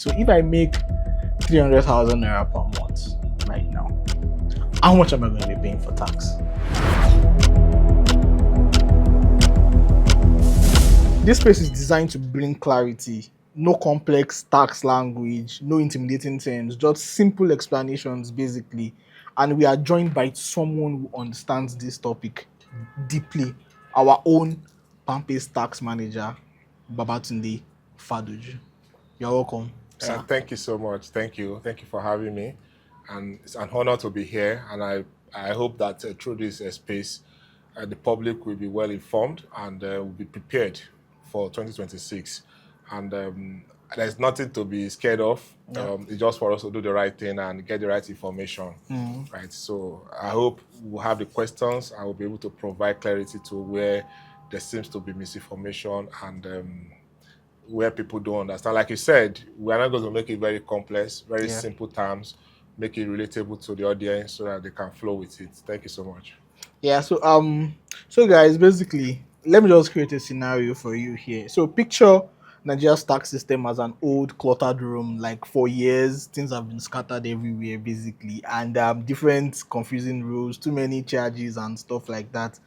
So if I make 300,000 naira per month right now, how much am I going to be paying for tax? This space is designed to bring clarity, no complex tax language, no intimidating terms, just simple explanations basically. And we are joined by someone who understands this topic deeply, our own Pampes tax manager, Babatunde Faduju. You're welcome, sir. Thank you so much. Thank you. Thank you for having me. And it's an honor to be here. And I hope that through this space, the public will be well informed and will be prepared for 2026. And there's nothing to be scared of. Yeah. It's just for us to do the right thing and get the right information. Right. So I hope we'll have the questions. I will be able to provide clarity to where there seems to be misinformation and where people don't understand. Like you said, we are not going to make it very complex, very simple terms, make it relatable to the audience so that they can flow with it. Thank you so much. Yeah, so guys, basically, let me just create a scenario for you here. So picture Nigeria's tax system as an old cluttered room, like for years, things have been scattered everywhere, basically, and different confusing rules, too many charges and stuff like that.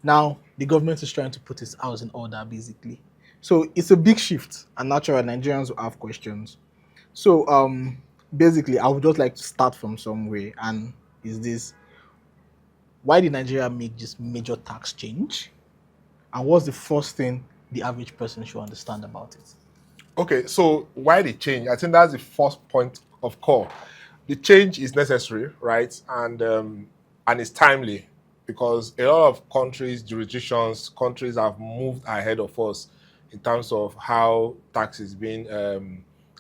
Now the government is trying to put its house in order, basically. So it's a big shift, and naturally Nigerians will have questions. So basically, I would just like to start from somewhere, and is this: why did Nigeria make this major tax change? And what's the first thing the average person should understand about it? Okay, so why the change? I think that's the first point of call. The change is necessary, right? And it's timely because a lot of countries, jurisdictions, countries have moved ahead of us in terms of how tax is being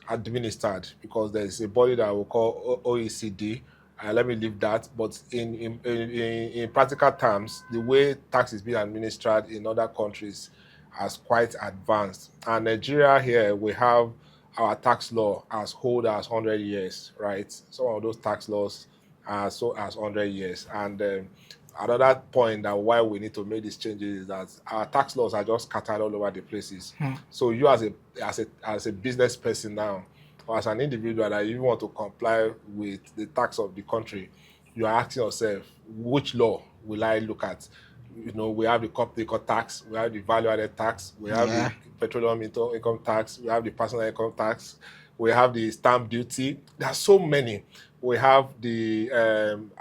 administered because there's a body that we call OECD. Let me leave that. But in practical terms, the way tax is being administered in other countries has quite advanced. And Nigeria here, we have our tax law as old as 100 years, right? Some of those tax laws are so as 100 years. And another point that why we need to make these changes is that our tax laws are just scattered all over the places. So you as a business person now, or as an individual that you want to comply with the tax of the country, you are asking yourself, which law will I look at? You know, we have the company tax, we have the value-added tax, we have the petroleum income tax, we have the personal income tax, we have the stamp duty. There are so many. We have the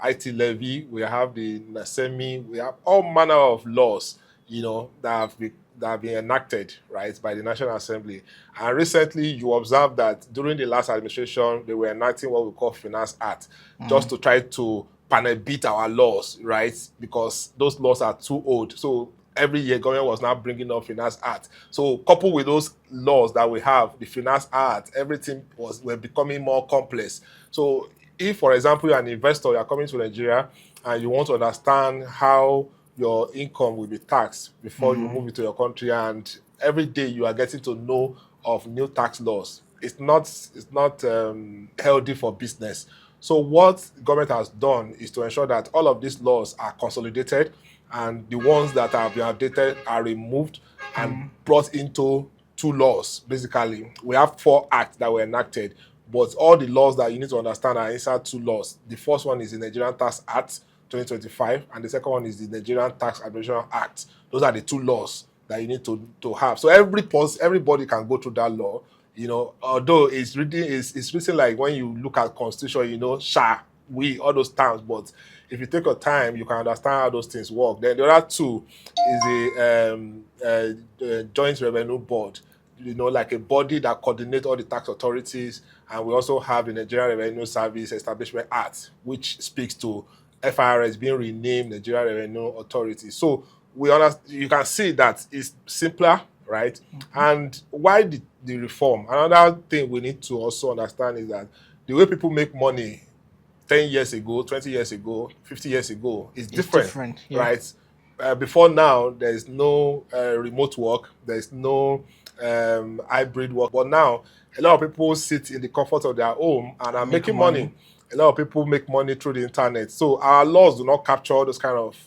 IT levy, we have the NASEMI, we have all manner of laws, you know, that have been enacted, right, by the National Assembly. And recently, you observed that during the last administration, they were enacting what we call Finance Act, just to try to panel beat our laws, right, because those laws are too old. So every year, government was now bringing up Finance Act. So coupled with those laws that we have, the Finance Act, everything were becoming more complex. So if, for example, you're an investor, you're coming to Nigeria, and you want to understand how your income will be taxed before you move into your country, and every day you are getting to know of new tax laws. It's not healthy for business. So what government has done is to ensure that all of these laws are consolidated, and the ones that have been outdated are removed and brought into two laws. Basically, we have 4 acts that were enacted, but all the laws that you need to understand are inside 2 laws. The first one is the Nigerian Tax Act 2025, and the second one is the Nigerian Tax Administration Act. Those are the 2 laws that you need to have. So everybody can go through that law. You know, although it's written like when you look at constitution, you know, we, all those terms, but if you take your time, you can understand how those things work. Then the other 2 is the Joint Revenue Board, you know, like a body that coordinates all the tax authorities. And we also have the Nigerian Revenue Service Establishment Act, which speaks to FIRS being renamed Nigerian Revenue Authority. So you can see that it's simpler, right? And why the reform? Another thing we need to also understand is that the way people make money 10 years ago, 20 years ago, 50 years ago is different, right? Before now, there's no remote work, there's no hybrid work. But now, a lot of people sit in the comfort of their home and are making money. A lot of people make money through the internet. So our laws do not capture those kind of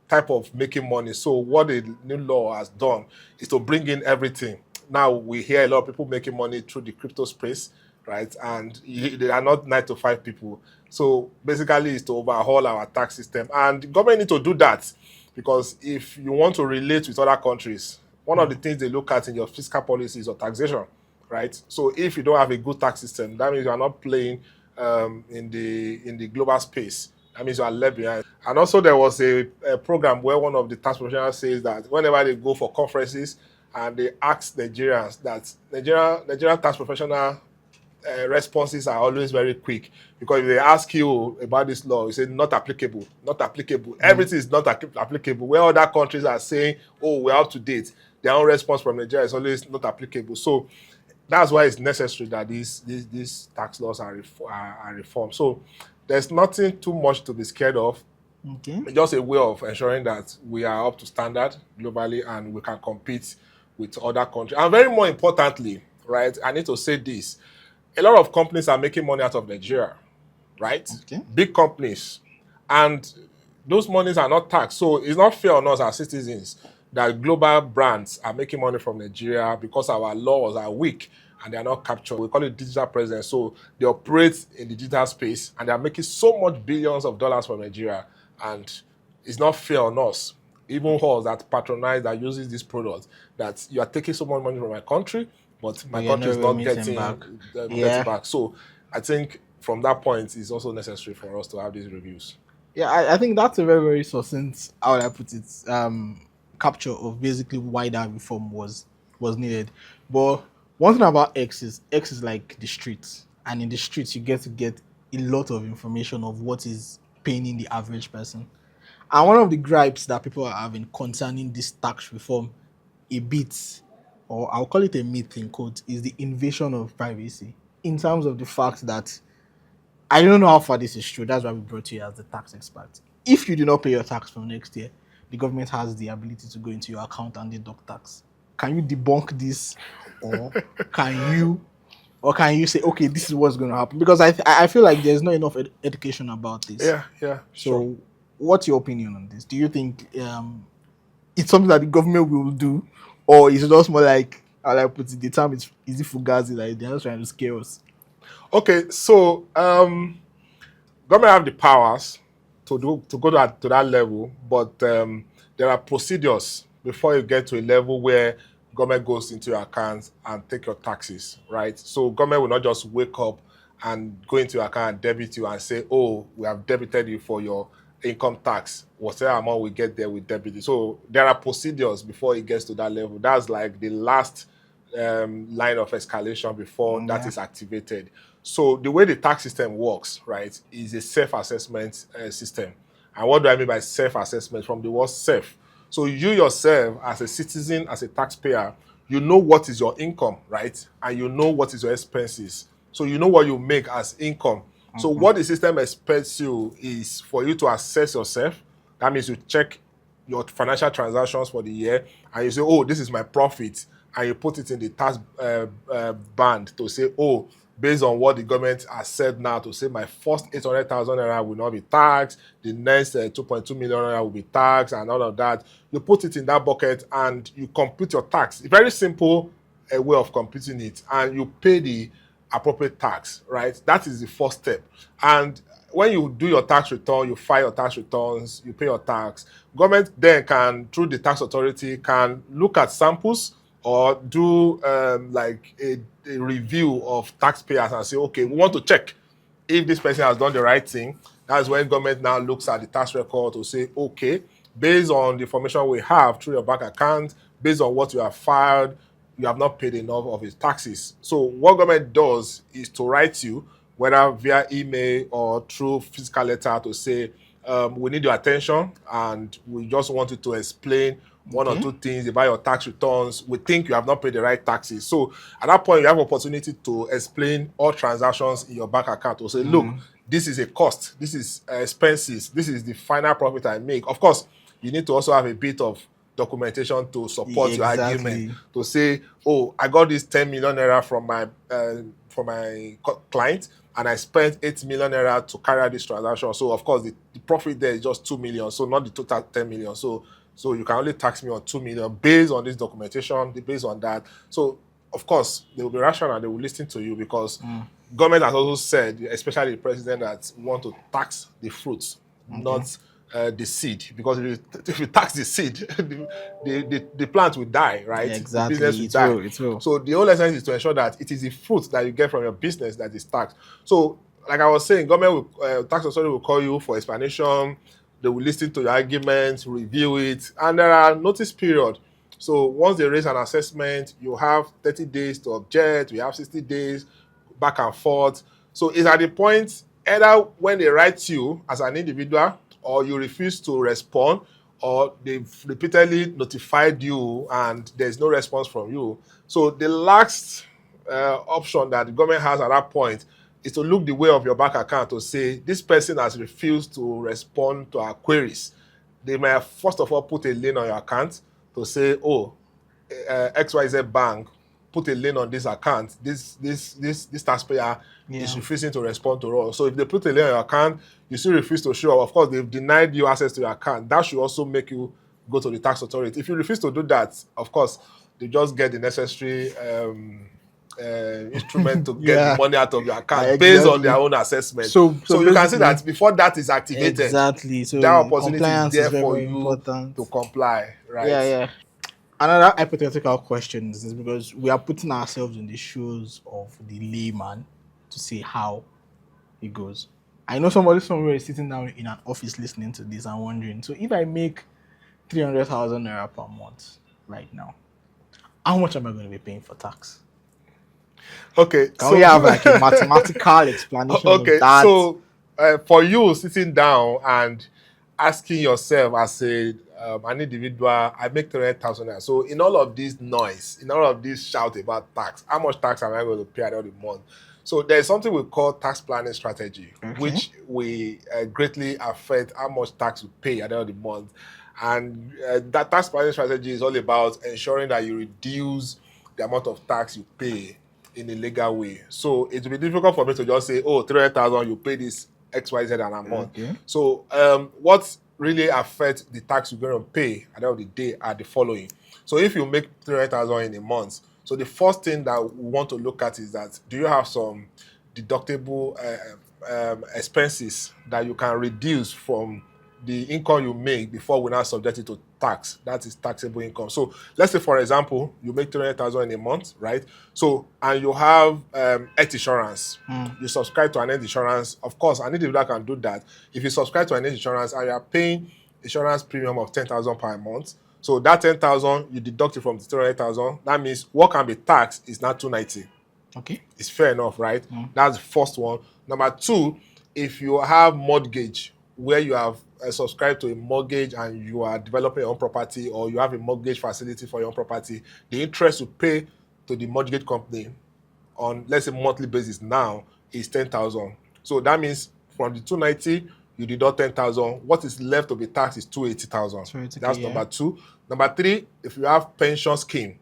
type of making money. So what the new law has done is to bring in everything. now we hear a lot of people making money through the crypto space, right? And they are not 9 to 5 people. So basically, it's to overhaul our tax system, and the government need to do that, because if you want to relate with other countries, one of the things they look at in your fiscal policies or taxation, right? So if you don't have a good tax system, that means you are not playing in the global space. That means you are left behind. And also, there was a program where one of the tax professionals says that whenever they go for conferences and they ask Nigerians, that Nigerian tax professional responses are always very quick, because if they ask you about this law, you say not applicable, not applicable. Mm. Everything is not applicable. Where other countries are saying, oh, we're up to date, their own response from Nigeria is always not applicable. So that's why it's necessary that these tax laws are reformed. So there's nothing too much to be scared of. Okay. It's just a way of ensuring that we are up to standard globally and we can compete with other countries. And very more importantly, right, I need to say this: a lot of companies are making money out of Nigeria, right? Okay. Big companies. And those monies are not taxed. So it's not fair on us as citizens that global brands are making money from Nigeria because our laws are weak and they are not captured. We call it digital presence. So they operate in the digital space and they are making so much billions of dollars from Nigeria. And it's not fair on us, even us that patronize, that uses this product, that you are taking so much money from my country, but But my you're country not is not remitting back. getting Yeah. back. So I think from that point, it's also necessary for us to have these reviews. Yeah, I think that's a very, very succinct, how would I put it, capture of basically why that reform was needed. But one thing about X is like the streets. And in the streets you get to get a lot of information of what is paining the average person. And one of the gripes that people are having concerning this tax reform a bit, or I'll call it a myth in quote, is the invasion of privacy. In terms of the fact that I don't know how far this is true. That's why we brought you as the tax expert. If you do not pay your tax from next year, the government has the ability to go into your account and deduct tax. Can you debunk this, or can you, can you say, okay, this is what's going to happen? Because I feel like there's not enough education about this. Yeah, yeah, sure. So, what's your opinion on this? Do you think it's something that the government will do, or is it just more like, how I put it, the term is easy fugazi, like they're just trying to scare us? Okay, so government have the powers to go to that level, but there are procedures before you get to a level where government goes into your accounts and take your taxes, right? So government will not just wake up and go into your account and debit you and say, oh, we have debited you for your income tax. Whatever amount we get there, we debit you. So there are procedures before it gets to that level. That's like the last line of escalation before that Yeah. is activated. So the way the tax system works, right, is a self-assessment system. And what do I mean by self-assessment? From the word self. So you yourself, as a citizen, as a taxpayer, you know what is your income, right? And you know what is your expenses. So you know what you make as income. So Okay. what the system expects you is for you to assess yourself. That means you check your financial transactions for the year and you say, oh, this is my profit. And you put it in the tax band to say, oh, based on what the government has said now, to say my first 800,000 naira will not be taxed, the next 2.2 million naira will be taxed, and all of that. You put it in that bucket and you compute your tax. A very simple way of computing it, and you pay the appropriate tax, right? That is the first step. And when you do your tax return, you file your tax returns, you pay your tax. Government then can, through the tax authority, can look at samples or do like a review of taxpayers and say, okay, we want to check if this person has done the right thing. That's when government now looks at the tax record to say, okay, based on the information we have through your bank account, based on what you have filed, you have not paid enough of his taxes. So what government does is to write you, whether via email or through physical letter, to say, we need your attention and we just want you to explain one or Okay. two things about your tax returns. We think you have not paid the right taxes. So at that point, you have opportunity to explain all transactions in your bank account to say, look, this is a cost, this is expenses, this is the final profit I make. Of course, you need to also have a bit of documentation to support your argument, Exactly. to say, oh, I got this 10 million naira from my client and I spent 8 million naira to carry out this transaction. So of course the profit there is just 2 million, so not the total 10 million. So So you can only tax me on 2 million based on this documentation, based on that. So of course they will be rational, they will listen to you, because government has also said, especially the president, that we want to tax the fruits, Okay. not the seed. Because if you tax the seed, the plant will die, Yeah, right? The business exactly. will It die. will. It will. So the whole essence is to ensure that it is the fruit that you get from your business that is taxed. So, like I was saying, government will, tax authority will call you for explanation. They will listen to your arguments, review it, and there are notice period. So once they raise an assessment, you have 30 days to object. We have 60 days, back and forth. So it's at the point either when they write you as an individual, or you refuse to respond, or they've repeatedly notified you and there's no response from you. So the last option that the government has at that point is to look the way of your bank account to say this person has refused to respond to our queries. They may have first of all put a lien on your account to say, oh, XYZ bank put a lien on this account. This taxpayer is Yeah. refusing to respond to us. So if they put a lien on your account, you still refuse to show up. Of course, they've denied you access to your account. That should also make you go to the tax authority. If you refuse to do that, of course, they just get the necessary instrument to get the Yeah. money out of your account based on their Exactly. own assessment. So So you can see basically, that before that is activated, exactly. that So opportunity is compliance is there very, for very you important. to comply, right? Yeah, yeah. Another hypothetical question is because we are putting ourselves in the shoes of the layman to see how it goes. I know somebody somewhere is sitting down in an office listening to this and wondering, so if I make 300,000 naira per month right now, how much am I going to be paying for tax? Okay, Can we so have like a mathematical explanation of okay, that? so for you sitting down and asking yourself as an individual, I make 300,000 naira. So in all of this noise, in all of this shout about tax, how much tax am I going to pay at the end of the month? So there's something we call tax planning strategy, Okay. which will greatly affect how much tax we pay at the end of the month. And that tax planning strategy is all about ensuring that you reduce the amount of tax you pay in a legal way. So it will be difficult for me to just say, oh, 300,000, you pay this XYZ and a month. Okay. So what really affects the tax you're going to pay at the end of the day are the following. So if you make 300,000 in a month, so the first thing that we want to look at is that, do you have some deductible expenses that you can reduce from the income you make before we now subject it to tax? That is taxable income. So let's say, for example, you make 300,000 in a month, right? So, and you have health insurance. You subscribe to an health insurance. Of course, an individual can do that. If you subscribe to an health insurance and you are paying insurance premium of 10,000 per month, so that 10,000 you deduct it from the 300,000. That means what can be taxed is now 290. Okay. It's fair enough, right? That's the first one. Number two, if you have mortgage where you have subscribed to a mortgage and you are developing your own property, or you have a mortgage facility for your own property, the interest you pay to the mortgage company on, let's say, monthly basis now is 10,000. So that means from the 290, you deduct 10,000. What is left to be taxed is 280,000. So it's okay, That's yeah. number two. Number three, if you have pension scheme,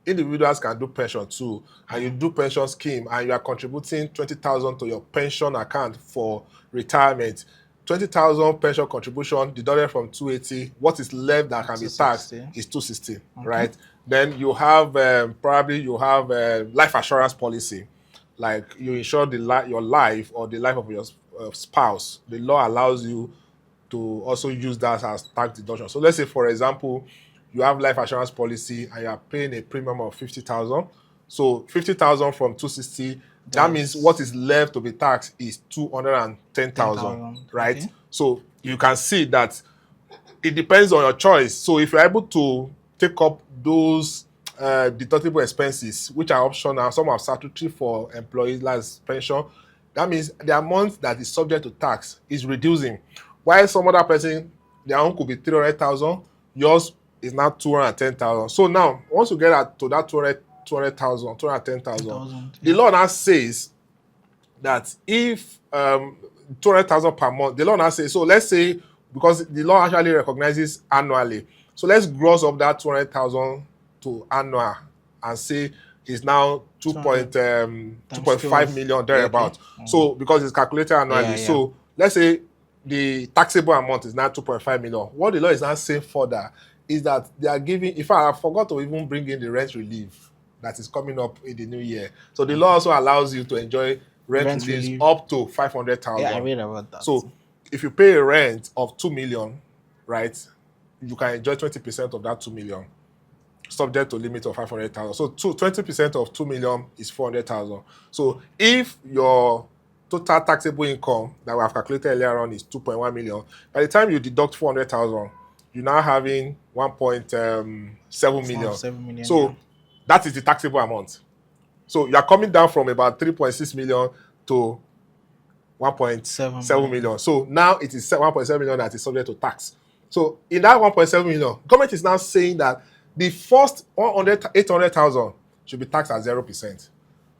individuals can do pension too, and you do pension scheme and you are contributing 20,000 to your pension account for retirement. 20,000 pension contribution deducted from 280. What is left that can be taxed 260. is 260, right? Then you have probably you have life assurance policy, like you insure your life or the life of your spouse. The law allows you to also use that as tax deduction. So let's say, for example, you have life assurance policy and you are paying a premium of 50,000. So 50,000 from 260, that means what is left to be taxed is 210,000, 10,000. right? Okay. So you can see that it depends on your choice. So if you're able to take up those deductible expenses, which are optional, some are statutory for employees, like pension, that means the amount that is subject to tax is reducing. While some other person, their own could be 300,000, yours is now 210,000. So now, once you get to that 200,000, 210,000, 10,000, the yeah. law now says that if 200,000 per month, the law now says, so let's say, because the law actually recognizes annually, so let's gross up that 200,000 to annual and say it's now 2.5 million thereabout. Okay. So because it's calculated annually, Yeah, yeah. so let's say the taxable amount is now 2.5 million. What the law is now saying further is that they are giving, in fact, I forgot to even bring in the rent relief that is coming up in the new year. So the law also allows you to enjoy rent Rent relief relief. up to Yeah, I 500,000. read about that. So if you pay a rent of 2 million, right, you can enjoy 20% of that 2 million, subject to limit of 500,000. So 20% of 2 million is 400,000. So if your total taxable income that we have calculated earlier on is 2.1 million, by the time you deduct 400,000, you're now having 1.7 million. 7 million, yeah. So that is the taxable amount. So you are coming down from about 3.6 million to 7 1.7 million. million. So now it is 1.7 million that is subject to tax. So in that 1.7 million, government is now saying that the first 800,000 should be taxed at 0%.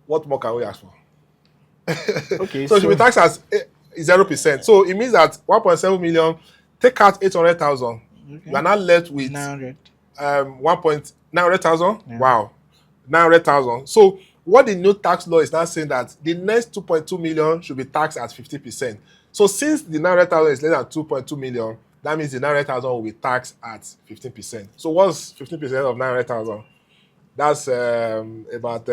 What more can we ask for? Okay, So it should so be taxed as 0%. So it means that 1.7 million, take out 800,000, you okay, are now left it's with 900. 1.900,000. Yeah. Wow, 900,000. So what the new tax law is now saying that the next 2.2 million should be taxed at 50%. So since the 900,000 is less than 2.2 million, that means the 900,000 will be taxed at 15%. So what's 15% of 900,000? That's about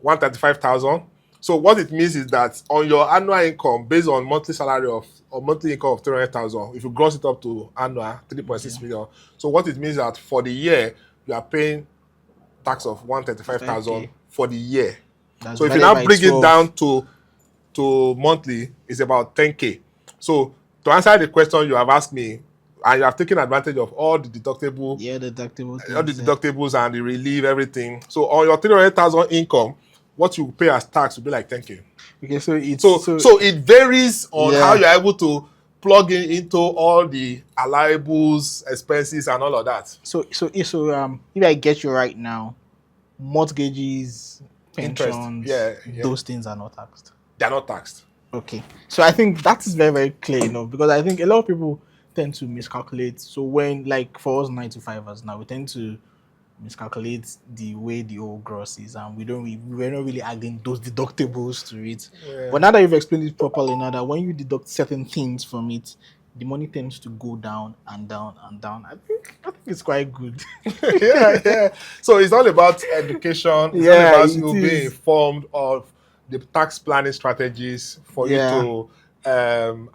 135,000. So what it means is that on your annual income, based on monthly salary of or monthly income of 300,000, if you gross it up to annual 3.6 Okay. million, so what it means is that for the year you are paying tax of 135,000 5K. for the year. That's So if you divided now by bring it 12. down to monthly, it's about 10K. So to answer the question you have asked me, and you have taken advantage of Yeah, the deductible all the things. Yeah. deductibles and the relief, everything. So on your 300,000 income, what you pay as tax will be like 10K. Okay, so it's So so so it varies on how yeah. you're able to plug in into all the allowables, expenses, and all of that. If I get you right now, mortgages, Interest, pensions, yeah, those things are not taxed. they're not taxed. Okay. So I think that is very, very clear enough because I think a lot of people tend to miscalculate. So when like for us 9 to 5ers now, we tend to miscalculate the way the old gross is and we're not really adding those deductibles to it. Yeah. But now that you've explained it properly, now that when you deduct certain things from it, the money tends to go down and down and down. I think it's quite good. Yeah, yeah. So it's all about education. It's all Yeah, about it you being is. informed of the tax planning strategies for you Yeah. to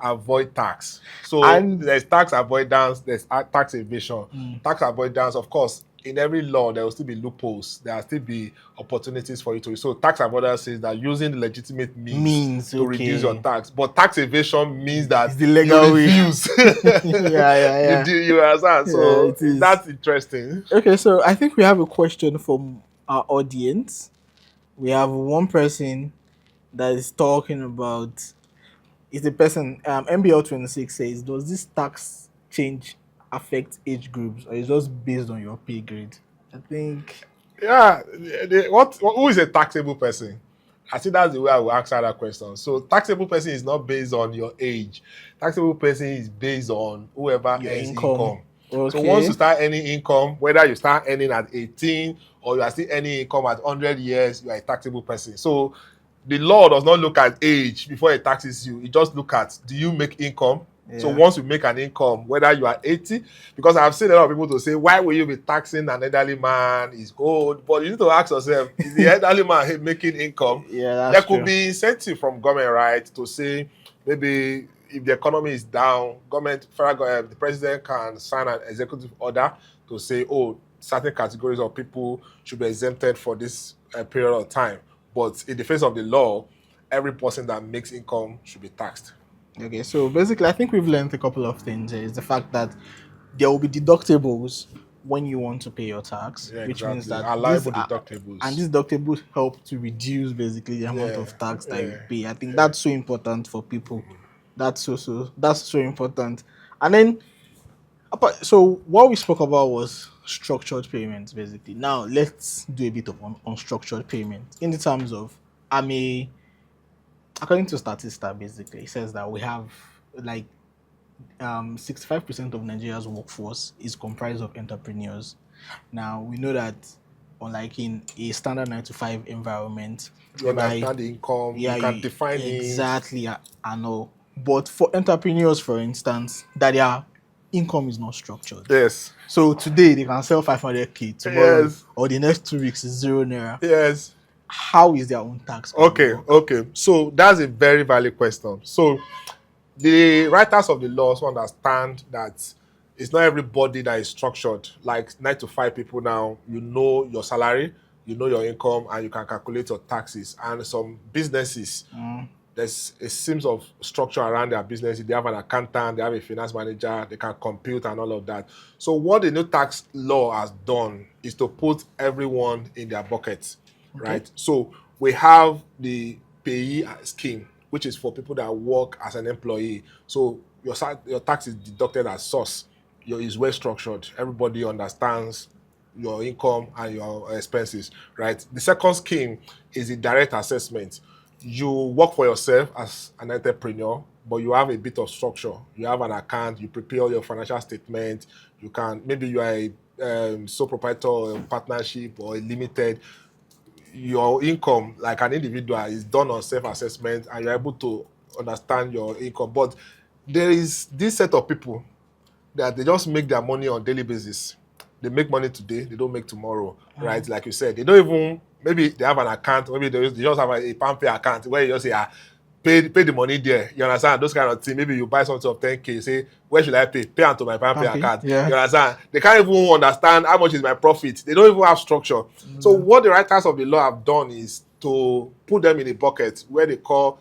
avoid tax. So And there's tax avoidance, there's tax evasion. mm, Tax avoidance, of course, in every law there will still be loopholes. There will still be opportunities for you to. So tax avoidance says that using legitimate means means to reduce your okay. tax, but tax evasion means It's that the you legal way. refuse. Yeah, yeah, You yeah. do, you understand? Yeah, So it is. that's interesting. Okay, so I think we have a question from our audience. We have one person that is talking about is the person MBL 26 says, does this tax change affect age groups or is just based on your pay grade? I think Yeah, who is a taxable person? I think that's the way I will answer that question. So taxable person is not based on your age. Taxable person is based on whoever your earns income. income. So once you Okay. start earning income, whether you start earning at 18 or you are still earning income at 100 years, you are a taxable person. So the law does not look at age before it taxes you. It just look at, do you make income? So Yeah. once you make an income, whether you are 80, because I've seen a lot of people to say, why will you be taxing an elderly man? He's old. But you need to ask yourself, is the elderly man making income? Yeah, There that's could true. be incentive from government, right, to say maybe if the economy is down, the president can sign an executive order to say, oh, certain categories of people should be exempted for this period of time. But in the face of the law, every person that makes income should be taxed. Okay, so basically, I think we've learned a couple of things. Is the fact that there will be deductibles when you want to pay your tax, Yeah, which means exactly. that these Allowable are, and deductibles. these deductibles help to reduce basically the amount Yeah, of tax that yeah, you pay. I think yeah. that's so important for people. That's so important. And then, so what we spoke about was structured payments basically. Now let's do a bit of unstructured payment in the terms of I'm a according to Statista, basically, it says that we have like 65% of Nigeria's workforce is comprised of entrepreneurs. Now we know that unlike in a standard 9 to 5 environment, You whereby understand the income, yeah, you can define it. exactly I know. But for entrepreneurs, for instance, that their income is not structured. Yes. So today they can sell 500k, tomorrow Yes. or the next 2 weeks is zero naira. Yes. How is their own tax going to Okay. work? Okay. So that's a very valid question. So the writers of the laws understand that it's not everybody that is structured. Like 9 to 5 people now, you know your salary, you know your income, and you can calculate your taxes. And some businesses, Mm, there's a seams of structure around their business. They have an accountant, they have a finance manager, they can compute and all of that. So what the new tax law has done is to put everyone in their buckets, okay. right? So we have the payee scheme, which is for people that work as an employee. So your tax is deducted at source. Your is well structured. Everybody understands your income and your expenses, right? The second scheme is the direct assessment. You work for yourself as an entrepreneur, but you have a bit of structure. You have an account, you prepare your financial statement. You can, maybe you are a sole proprietor or a partnership or a limited. Your income, like an individual, is done on self-assessment and you're able to understand your income. But there is this set of people that they just make their money on daily basis. They make money today, they don't make tomorrow, right? Like you said, they don't even, maybe they have an account, maybe they just have a PalmPay account where you just say, pay the money there. You understand? Those kind of things. Maybe you buy something of 10k, say, where should I pay? Pay onto my PalmPay Happy? account. Yeah. You understand? They can't even understand how much is my profit. They don't even have structure. So Mm, what the writers of the law have done is to put them in a bucket where they call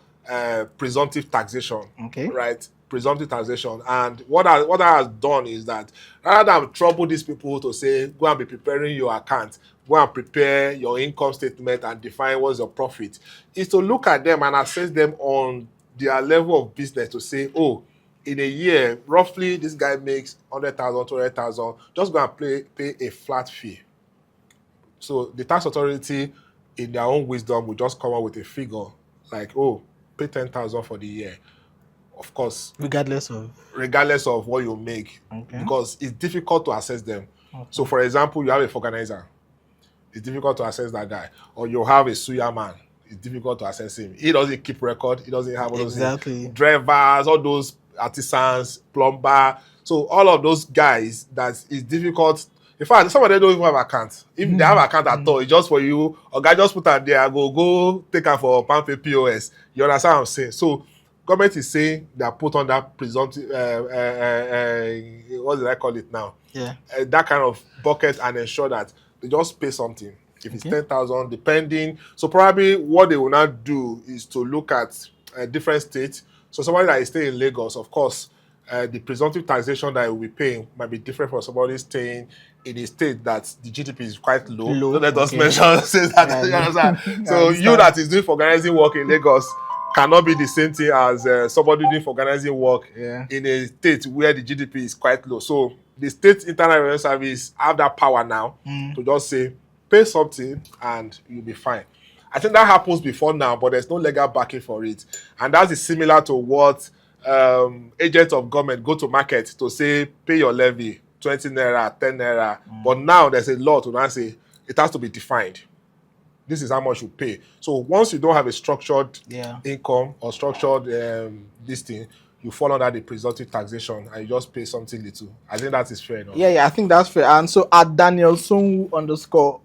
presumptive taxation, okay. right? Presumptive taxation. And what that has done is that rather than trouble these people to say, go and be preparing your account, go and prepare your income statement and define what's your profit, is to look at them and assess them on their level of business to say, oh, in a year, roughly this guy makes 100,000, 200,000. Just go and pay a flat fee. So the tax authority, in their own wisdom, will just come up with a figure like, oh, pay 10,000 for the year. Of course, Regardless of. regardless of what you make, Okay. because it's difficult to assess them. So, Okay. for example, you have a organizer, it's difficult to assess that guy. Or you have a suya man, it's difficult to assess him. He doesn't keep record, he doesn't have all those things. Exactly. Drivers, all those artisans, plumber. So all of those guys, that is difficult. In fact, some of them don't even have account. If they have account at all, it's just for you. Or guy just put out there, go take her for PalmPay POS. You understand what I'm saying? So government is saying they are put on that presumptive, what did I call it now? Yeah. That kind of bucket and ensure that they just pay something. If it's Okay. 10,000, depending. So probably what they will not do is to look at different states. So somebody that is staying in Lagos, of course, the presumptive taxation that he will be paying might be different from somebody staying in a state that the GDP is quite low. Low. Don't let us Okay. mention say that. Yeah. You understand? I So you understand. that is doing organizing work in Lagos cannot be the same thing as somebody doing organizing work Yeah. in a state where the GDP is quite low. So the state internal revenue service have that power now to just say, pay something and you'll be fine. I think that happens before now, but there's no legal backing for it. And that is similar to what agents of government go to market to say, pay your levy, 20 naira, 10 naira. But now there's a law to now say it has to be defined. This is how much you pay. So once you don't have a structured Yeah. income or structured this thing, you fall under the presumptive taxation and you just pay something little. I think that is fair Yeah, enough. yeah, I think that's fair. And so at Daniel Songu underscore,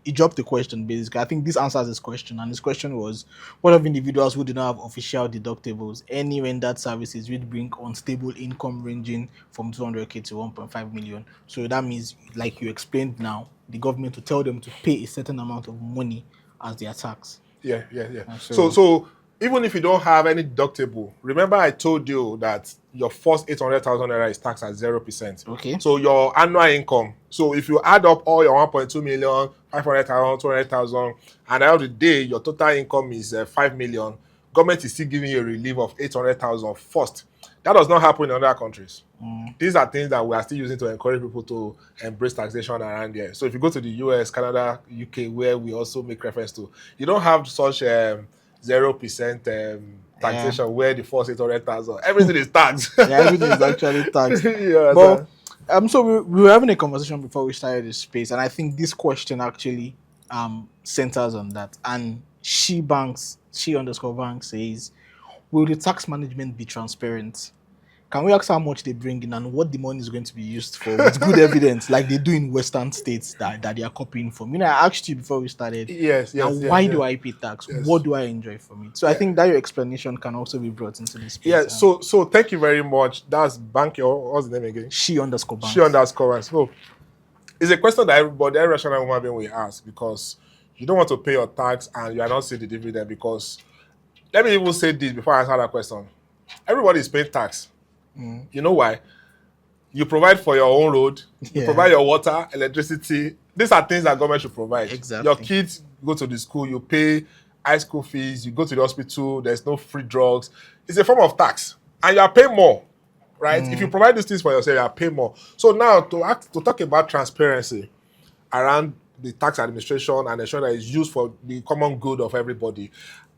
he dropped the question basically. I think this answers his question, and his question was, what of individuals who do not have official deductibles, any rendered services which bring unstable income ranging from 200k to 1.5 million? So that means, like you explained now, the government to tell them to pay a certain amount of money as their tax. Yeah, yeah, yeah. And So, so, so even if you don't have any deductible, remember I told you that your first 800,000 naira is taxed at 0%. okay, So your annual income. So if you add up all your 1.2 million, 500,000, 200,000, and at the end of the day, your total income is 5 million, government is still giving you a relief of 800,000 first. That does not happen in other countries. These are things that we are still using to encourage people to embrace taxation around here. So if you go to the US, Canada, UK, where we also make reference to, you don't have such 0% yeah, taxation where the first 800,000, everything is taxed. yeah, everything is actually taxed. You But understand? so we were having a conversation before we started this space, and I think this question actually centers on that. And she underscore bank says, will the tax management be transparent? Can we ask how much they bring in and what the money is going to be used for with good evidence, like they do in Western states that they are copying from? I asked you before we started. Yes, Now, yes, yes, why do yes, I pay tax? What yes. do I enjoy from it? So I Yeah. think that your explanation can also be brought into this Yeah, space. so thank you very much. That's Bank, your what's the name again? She underscore She banks. underscore. So it's a question that every rational human being will ask because you don't want to pay your tax and you are not seeing the dividend because let me even say this before I answer that question. Everybody is paying tax. Mm, You know why? You provide for your own road, you yeah, provide your water, electricity. These are things that government should provide. Your exactly. kids go to the school, you pay high school fees, you go to the hospital, there's no free drugs. It's a form of tax. And you are paying more, right? If you Mm, provide these things for yourself, you are paying more. So now to talk about transparency around the tax administration and ensure that it's used for the common good of everybody.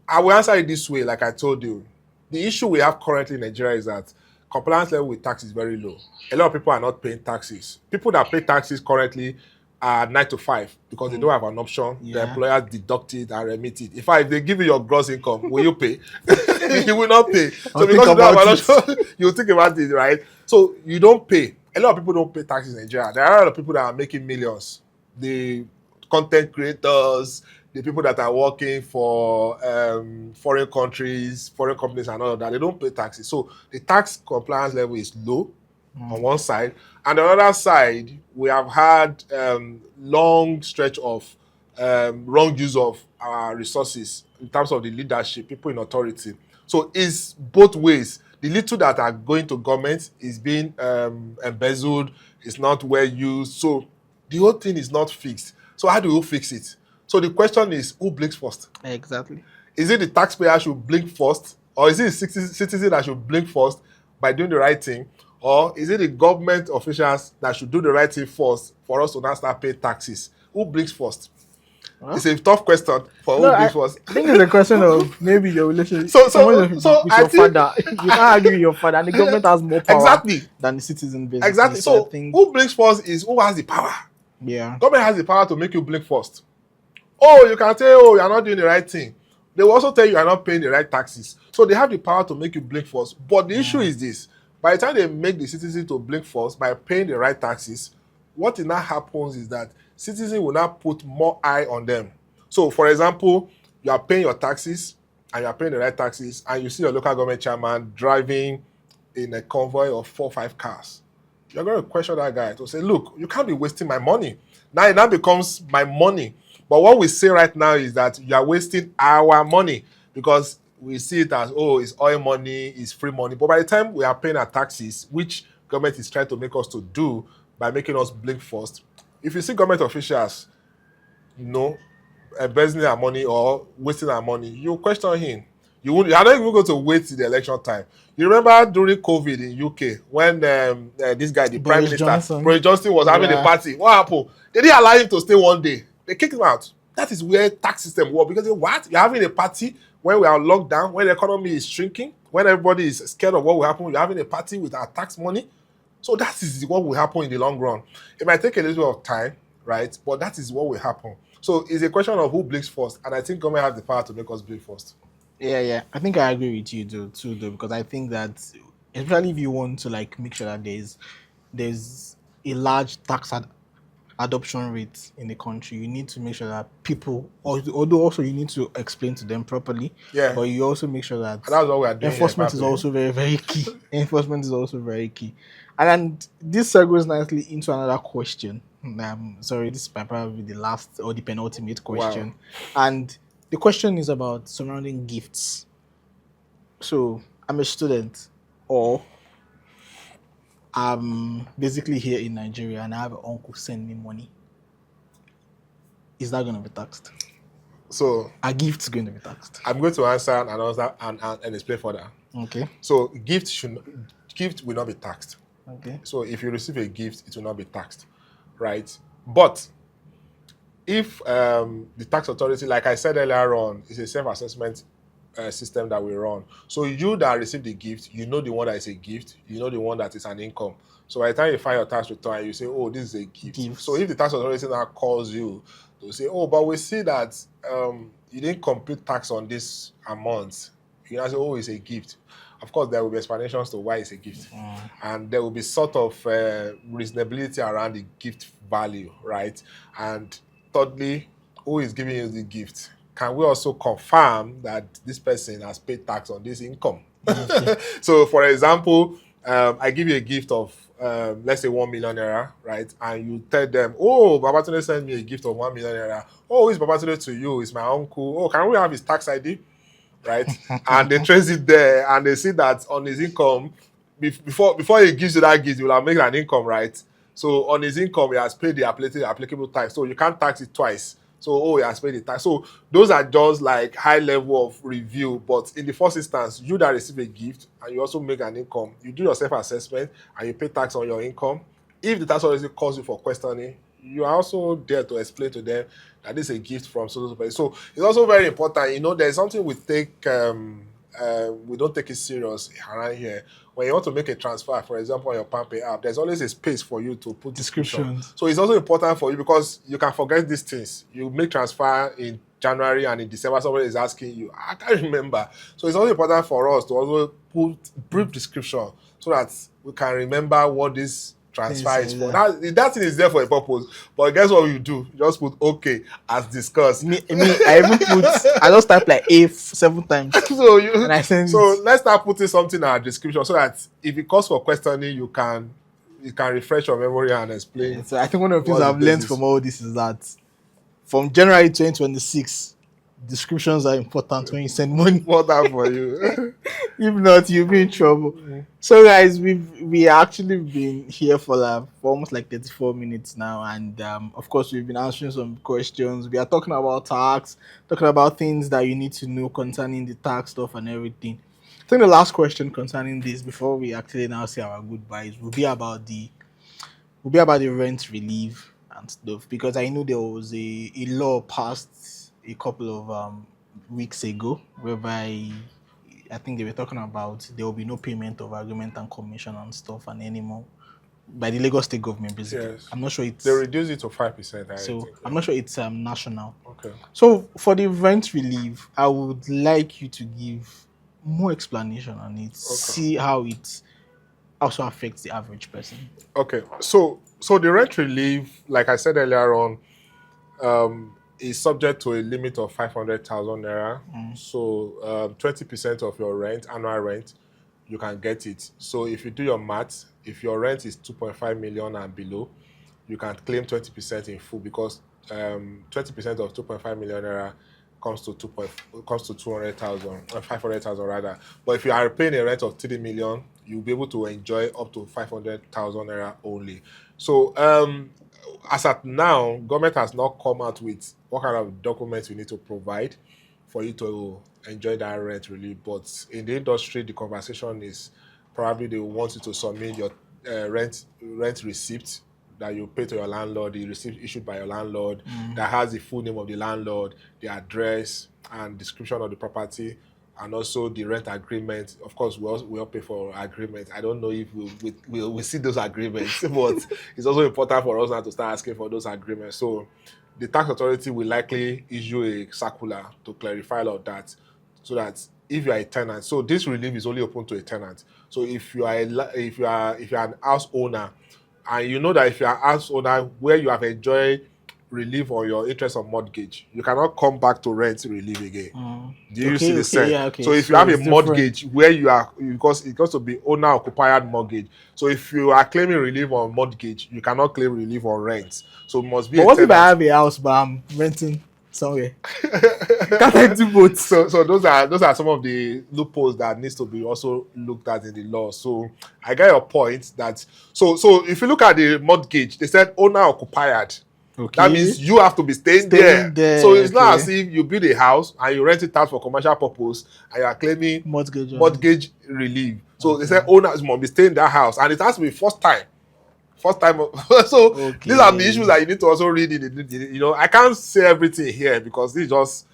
I will answer it this way, like I told you. The issue we have currently in Nigeria is that compliance level with tax is very low. A lot of people are not paying taxes. People that pay taxes currently are 9 to 5 because they mm, don't have an option. The yeah. employer deduct it and remit it. In fact, if they give you your gross income, will you pay? You will not pay. I'll So think because you don't have about an it. option, you think about it, right? So you don't pay. A lot of people don't pay taxes in Nigeria. There are a lot of people that are making millions. The content creators, the people that are working for foreign countries, foreign companies, and all of that, they don't pay taxes. So the tax compliance level is low on Mm, one side, and on the other side, we have had long stretch of wrong use of our resources in terms of the leadership, people in authority. So it's both ways. The little that are going to government is being embezzled, it's not well used. So the whole thing is not fixed. So how do you fix it? So the question is, who blinks first? exactly. Is it the taxpayer should blink first? Or is it the citizen that should blink first by doing the right thing? Or is it the government officials that should do the right thing first for us to now start paying taxes? Who blinks first? Well, It's a tough question for no, who I blinks first. think it's a question of maybe your relationship. so Someone so so with I your think father, you can't argue with your father, and the government has more power exactly, than the citizen, basically. exactly. So I So think, who blinks first is who has the power. yeah, Government has the power to make you blink first. Oh, you can say, oh, you're not doing the right thing. They will also tell you you're not paying the right taxes. So they have the power to make you blink first. But the issue mm, is this. By the time they make the citizen to blink first by paying the right taxes, what now happens is that citizens will now put more eye on them. So, for example, you are paying your taxes and you are paying the right taxes, and you see your local government chairman driving in a convoy of 4 or 5 cars. You're going to question that guy to say, look, you can't be wasting my money. Now it now becomes my money. But what we say right now is that you are wasting our money because we see it as, oh, it's oil money, it's free money. But by the time we are paying our taxes, which government is trying to make us to do by making us blink first, if you see government officials, you know, embezzling our money or wasting our money, you question him. You are not even going to wait till the election time. You remember during COVID in UK when this guy, the prime Boris minister, Johnson, Boris Johnson, was having a yeah, party. What happened? They didn't allow him to stay one day. They kicked him out. That is where tax system works because what? You're having a party when we are locked down, when the economy is shrinking, when everybody is scared of what will happen. You're having a party with our tax money. So that is what will happen in the long run. It might take a little bit of time, right? But that is what will happen. So it's a question of who blinks first, and I think government has the power to make us blink first. yeah, yeah. I think I agree with you though, because I think that especially if you want to like make sure that there's a large adoption rate in the country, you need to make sure that people, although also you need to explain to them properly, Yeah, but you also make sure that and that's what we are doing here, enforcement is Pape. also very, very key. Enforcement is also very key. And then this segues nicely into another question. Sorry, this might probably be the last or the penultimate Wow. question. And the question is about surrounding gifts. So I'm a student, or I'm basically here in Nigeria and I have an uncle send me money. Is that going to be taxed? So A gift's going to be taxed. I'm going to answer and answer and explain further. Okay. So gift will not be taxed. Okay. So if you receive a gift, it will not be taxed, right? But if the tax authority, like I said earlier on, is a self-assessment system that we run. So you that receive the gift, you know the one that is a gift, you know the one that is an income. So by the time you file your tax return, you say, oh, this is a gift. So Gifts. if the tax authority now calls you to say, oh, but we see that you didn't compute tax on this amount, You can say, oh, it's a gift. Of course, there will be explanations to why it's a gift. And there will be sort of reasonability around the gift value, right? And thirdly, who is giving you the gift? Can we also confirm that this person has paid tax on this income? Okay. So, for example, I give you a gift of, let's say, 1 million naira, right? And you tell them, oh, Babatunde sent me a gift of 1 million naira. Oh, who is Babatunde to you? It's my uncle. Oh, can we have his tax ID? Right? And they trace it there and they see that on his income, before he gives you that gift, he will have made an income, right? So on his income, he has paid the applicable tax. So you can't tax it twice. So, oh, he has paid the tax. So those are just like high level of review. But in the first instance, you that receive a gift and you also make an income, you do your self-assessment and you pay tax on your income. If the tax authority calls you for questioning, you are also there to explain to them that this is a gift from so person. So it's also very important. There's something we take, we don't take it serious around here. When you want to make a transfer, for example, on your PalmPay app, there's always a space for you to put description. Descriptions. So it's also important for you because you can forget these things. You make transfer in January and in December, somebody is asking you, I can't remember. So it's also important for us to also put brief description so that we can remember what this transfer is for. That thing is there for a purpose. But guess what you do? You just put okay as discussed. I even put, I just type like A 7 times. And I send So let's start putting something in our description so that if it calls for questioning, you can refresh your memory and explain. So I think one of the things I've learned from all this is that from January 2026, descriptions are important when you send money. What that for you? If not, you'll be in trouble. So guys, we actually been here for almost like 34 minutes now, and of course we've been answering some questions. We are talking about tax, talking about things that you need to know concerning the tax stuff and everything. I think the last question concerning this before we actually now say our goodbyes will be about the rent relief and stuff, because I know there was a law passed a couple of weeks ago whereby I think they were talking about there will be no payment of agreement and commission and stuff and anymore by the Lagos state government basically. Yes. I'm not sure it's they reduced it to 5%. So I'm not sure it's national. Okay. So for the rent relief, I would like you to give more explanation on it. Okay. See how it also affects the average person. Okay. So the rent relief, like I said earlier on, is subject to a limit of 500,000 naira. So 20% of your rent, annual rent, you can get it. So if you do your math, if your rent is 2.5 million and below, you can claim 20% in full because 20% of 2.5 million naira comes to 200,000, 500,000 rather. But if you are paying a rent of 3 million, you'll be able to enjoy up to 500,000 naira only. So as at now, government has not come out with what kind of documents you need to provide for you to enjoy that rent relief. But in the industry, the conversation is probably they want you to submit your rent receipt that you pay to your landlord, the receipt issued by your landlord, that has the full name of the landlord, the address, and description of the property, and also the rent agreement. Of course, we all pay for agreements. I don't know if we'll see those agreements, but it's also important for us now to start asking for those agreements. So the tax authority will likely issue a circular to clarify all of that, so that if you are a tenant, so this relief is only open to a tenant. So if you are an house owner, and you know that if you are an house owner where you have enjoyed relief on your interest on mortgage, you cannot come back to rent relief again. Do you see the sense? Yeah, okay. So if you have a mortgage where you are, because it has to be owner occupied mortgage. So if you are claiming relief on mortgage, you cannot claim relief on rent. So it must be. But what if I have a house but I'm renting somewhere? Can't I do both? So those are some of the loopholes that needs to be also looked at in the law. So I get your point that so if you look at the mortgage, they said owner occupied. Okay. That means you have to be staying there. So it's not as if you build a house and you rent it out for commercial purpose and you are claiming mortgage relief. So they say owners must be staying in that house, and it has to be first time. So these are the issues that you need to also read in the, I can't say everything here because this is just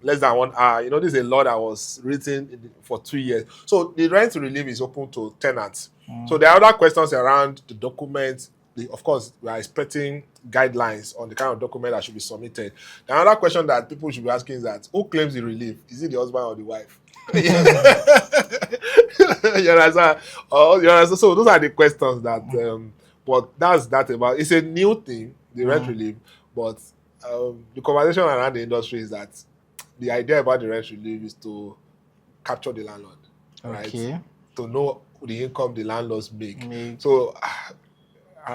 less than 1 hour. This is a law that was written for 2 years. So the rent relief is open to tenants. So there are other questions around the documents of course, we are expecting guidelines on the kind of document that should be submitted. The another question that people should be asking is that who claims the relief? Is it the husband or the wife? You understand? You understand? So those are the questions that. But that's that about. It's a new thing, the rent Mm, relief. But the conversation around the industry is that the idea about the rent relief is to capture the landlord, right? okay. To know the income the landlords make. Make So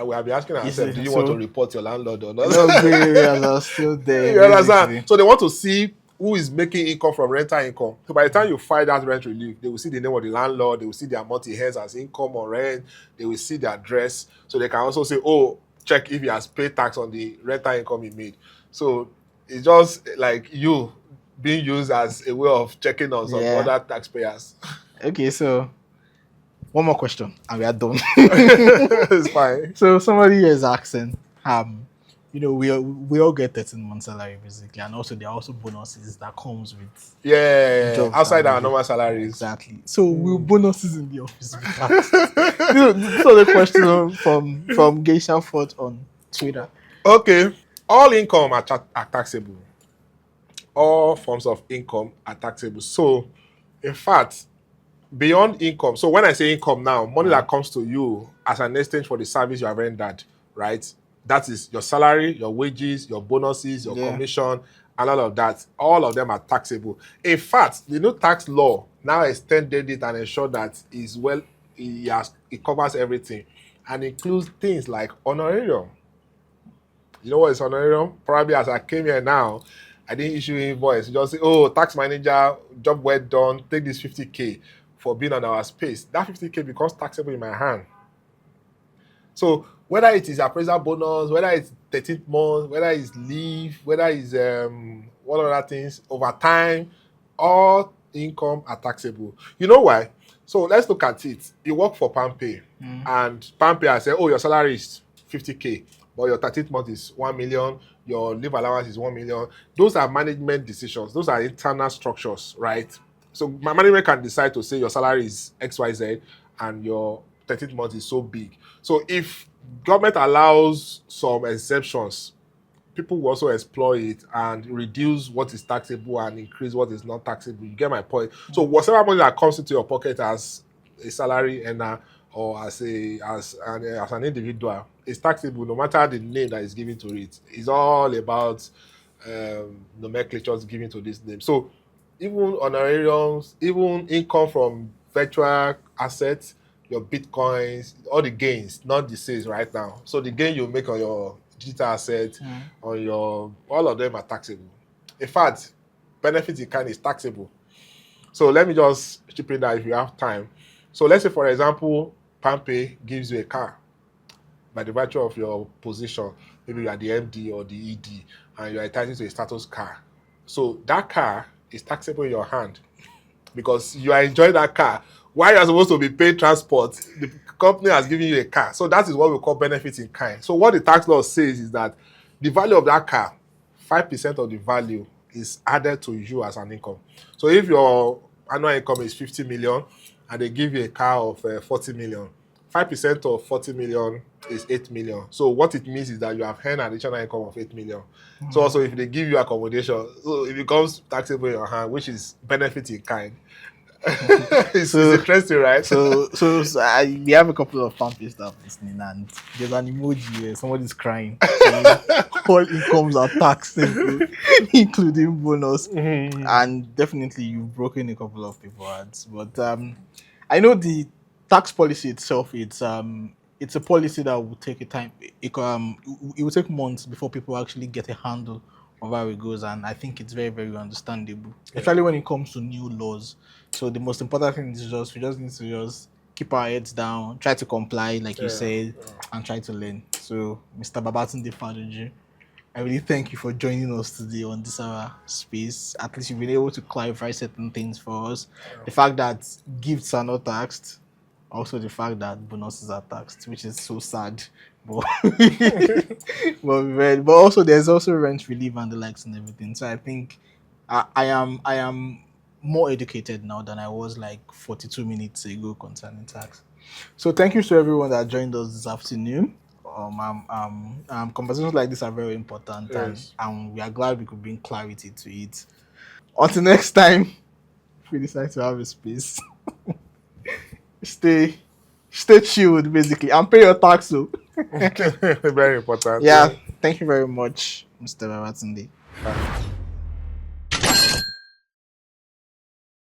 we have been asking is ourselves, do it you want to so? report your landlord or A not? lot of gray areas are still there, You understand? basically. So they want to see who is making income from rental income. So by the time you file that rent relief, they will see the name of the landlord, they will see the amount he has as income or rent, they will see the address. So they can also say, oh, check if he has paid tax on the rental income he made. So it's just like you being used as a way of checking on some Yeah. other taxpayers. Okay, so one more question and we are done. It's fine. So somebody here is asking, we all get 13 month salary basically, and also there are also bonuses that comes with Yeah, jobs that outside we our do. normal Yeah, salaries. exactly. So will bonuses in the office be taxed? This is the question from Geisha Fort on Twitter. Okay, all income are taxable. All forms of income are taxable. So, in fact, beyond income, so when I say income now, money Mm. that comes to you as an exchange for the service you have rendered, right? That is your salary, your wages, your bonuses, your Yeah. commission, and all of that. All of them are taxable. In fact, the new tax law now extended it and ensured that it covers everything and includes things like honorarium. You know what is honorarium? Probably as I came here now, I didn't issue invoice. You just say, oh, tax manager, job well done, take this 50K for being on our space. That 50K becomes taxable in my hand. So whether it is appraisal bonus, whether it's 13th month, whether it's leave, whether it's what other things, over time, all income are taxable. You know why? So let's look at it. You work for PAMPay, Mm. and PAMPay has said, oh, your salary is 50K, but your 13th month is 1 million, your leave allowance is 1 million. Those are management decisions. Those are internal structures, right? So my management can decide to say your salary is XYZ and your 13th month is so big. So if government allows some exceptions, people will also exploit it and reduce what is taxable and increase what is not taxable. You get my point? So whatever money that comes into your pocket as a salary earner or as an individual is taxable no matter the name that is given to it. It's all about nomenclatures given to this name. So even honorariums, even income from virtual assets, your bitcoins, all the gains, not the sales right now. So the gain you make on your digital assets, Mm. on your all of them are taxable. In fact, benefit in kind is taxable. So let me just chip in that if you have time. So let's say, for example, PAMPay gives you a car by the virtue of your position. Maybe you are the MD or the ED and you are entitled to a status car. So that car is taxable in your hand because you are enjoying that car. Why you are supposed to be paying transport? The company has given you a car. So that is what we call benefit in kind. So what the tax law says is that the value of that car, 5% of the value is added to you as an income. So if your annual income is 50 million and they give you a car of 40 million, 5% of 40 million is 8 million. So what it means is that you have earned an additional income of 8 million. So Mm. also if they give you accommodation, so it becomes taxable in your hand, which is benefit in kind. It's So interesting, right? we have a couple of fan staff listening, and there's an emoji where somebody's crying, saying all incomes are taxable, including bonus. Mhm. And definitely you've broken a couple of people's hearts. But I know the tax policy itself. It's a policy that will take a time. It will take months before people actually get a handle of how it goes, and I think it's very very understandable, Yeah, especially when it comes to new laws. So the most important thing is just we just need to just keep our heads down, try to comply, like you yeah, said, yeah. and try to learn. So, Mr. Babatunde Fadoji, I really thank you for joining us today on this our space. At least you've been able to clarify certain things for us. The fact that gifts are not taxed, also the fact that bonuses are taxed, which is so sad. But but also there's also rent relief and the likes and everything. So I think I am more educated now than I was like 42 minutes ago concerning tax. So thank you to everyone that joined us this afternoon. Conversations like this are very important, and Yes. we are glad we could bring clarity to it. Until next time, if we decide to have a space, stay stay chilled basically and pay your tax. So Very important. yeah, Yeah. thank you very much, Mr. Babatunde. Bye.